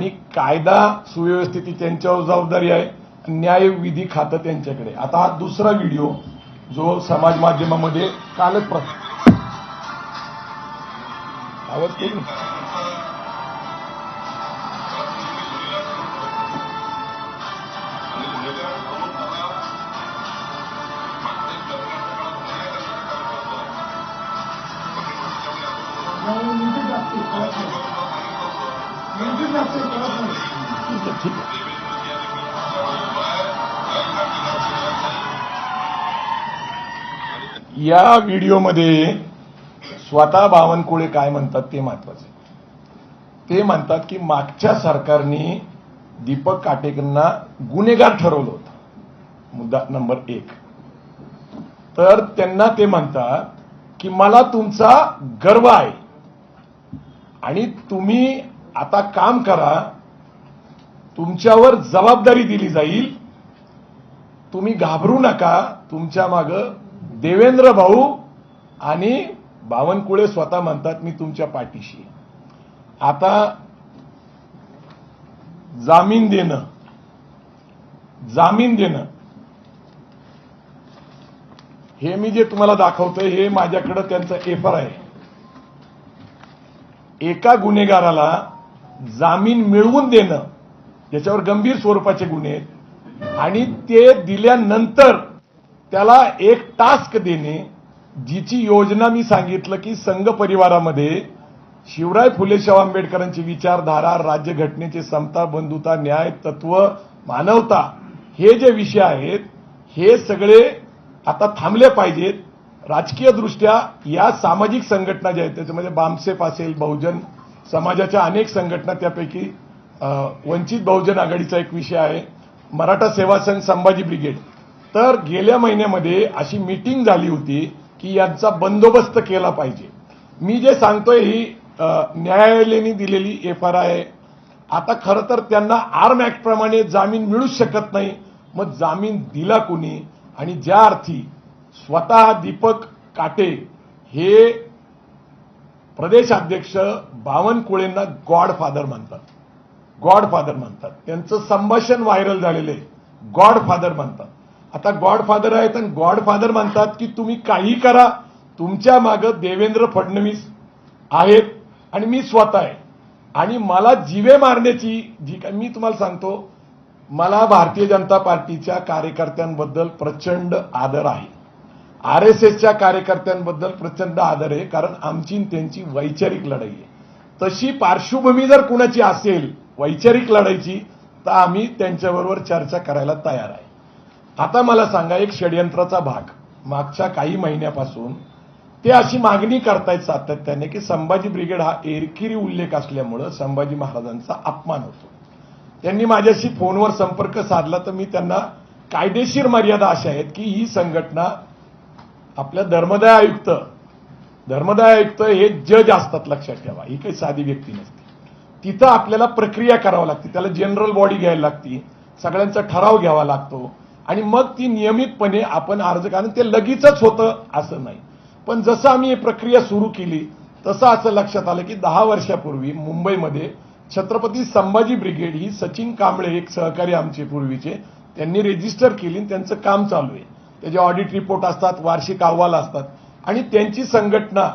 आणि कायदा सुव्यवस्थेची त्यांच्यावर जबाबदारी आहे, न्याय विधी खातं त्यांच्याकडे. आता हा दुसरा व्हिडिओ जो समाज माध्यमामध्ये कालच आवाज केली. ठीक आहे. या व्हिडिओमध्ये स्वतः बावनकुळे काय म्हणतात ते महत्वाचं. ते म्हणतात की मागच्या सरकारने दीपक काटेकरांना गुन्हेगार ठरवलं होतं, मुद्दा नंबर 1. तर त्यांना ते म्हणतात की मला तुमचा गर्व आहे आणि तुम्ही आता काम करा, तुमच्यावर जबाबदारी दिली जाईल, तुम्ही घाबरू नका, तुमच्या मागं देवेंद्र भाऊ आणि बावनकुळे स्वतः म्हणतात मी तुमच्या पाठीशी. आता जामीन देणं हे मी जे तुम्हाला दाखवतोय हे माझ्याकडे त्यांचं एफआर आहे. एका गुन्हेगाराला जामीन मिळवून देणं ज्याच्यावर गंभीर स्वरूपाचे गुन्हे आहेत आणि ते दिल्यानंतर त्याला एक टास्क देणे, जिची योजना मी सांगितलं की संघ परिवारामध्ये शिवराय फुले शाहू आंबेडकरांची विचारधारा, राज्यघटनेची समता, बंधुता, न्याय, तत्व, मानवता हे जे विषय आहेत हे सगळे आता थांबले पाहिजेत. राजकीय दृष्ट्या या सामाजिक संघटना ज्या आहेत त्याच्यामध्ये बामसेफ असेल, बहुजन समाजाच्या अनेक संघटना, त्यापैकी वंचित बहुजन आघाडीचा एक विषय आहे, मराठा सेवा संघ, संभाजी ब्रिगेड. तर गेल्या महिन्यामध्ये अशी मीटिंग झाली होती की यांचा बंदोबस्त केला पाहिजे. मी जे सांगतोय ही न्यायालयाने दिलेली एफआर आहे. आता खरं तर त्यांना आर्म ऍक्ट प्रमाणे जामीन मिळूच शकत नाही. मग जामीन दिला कोणी? आणि ज्या अर्थी स्वतः दीपक काटे हे प्रदेशाध्यक्ष बावनकुळेंना गॉडफादर म्हणतात, त्यांचं संभाषण व्हायरल झालेलं आहे, गॉडफादर म्हणतात. आता गॉडफादर आहेत आणि गॉडफादर म्हणतात की तुम्ही काही करा, तुमच्या मागं देवेंद्र फडणवीस आहेत आणि मी स्वतः आहे आणि मला जीवे मारण्याची जी काय, मी तुम्हाला सांगतो, मला भारतीय जनता पार्टीच्या कार्यकर्त्यांबद्दल प्रचंड आदर आहे, आरएसएसच्या कार्यकर्त्यांबद्दल प्रचंड आदर आहे, कारण आमची त्यांची वैचारिक लढाई आहे. तशी पार्श्वभूमी जर कुणाची असेल वैचारिक लढाईची तर आम्ही त्यांच्याबरोबर चर्चा करायला तयार आहे. आता मला सांगा, एक षडयंत्राचा भाग मागच्या काही महिन्यापासून ते अशी मागणी करतायत सातत्याने की संभाजी ब्रिगेड हा एरकिरी उल्लेख असल्यामुळं संभाजी महाराजांचा अपमान होतो. त्यांनी माझ्याशी फोनवर संपर्क साधला तर मी त्यांना कायदेशीर मर्यादा अशा आहेत की ही संघटना, आपल्या धर्मदाय आयुक्त हे जज असतात, लक्षात ठेवा, ही काही साधी व्यक्ती नसते. तिथं आपल्याला प्रक्रिया करावी लागते, त्याला जनरल बॉडी घ्यायला लागते, सगळ्यांचा ठराव घ्यावा लागतो आणि मग ती नियमितपणे आपण अर्ज, कारण ते लगेचच होतं असं नाही. पण जसं आम्ही ही प्रक्रिया सुरू केली तसं असं लक्षात आलं की 10 वर्षापूर्वी मुंबईमध्ये छत्रपती संभाजी ब्रिगेड ही सचिन कांबळे एक सहकारी आमचे पूर्वीचे, त्यांनी रेजिस्टर केली, त्यांचं काम चालू आहे. त्याचे ऑडिट रिपोर्ट असतात, वार्षिक अहवाल असतात आणि त्यांची संघटना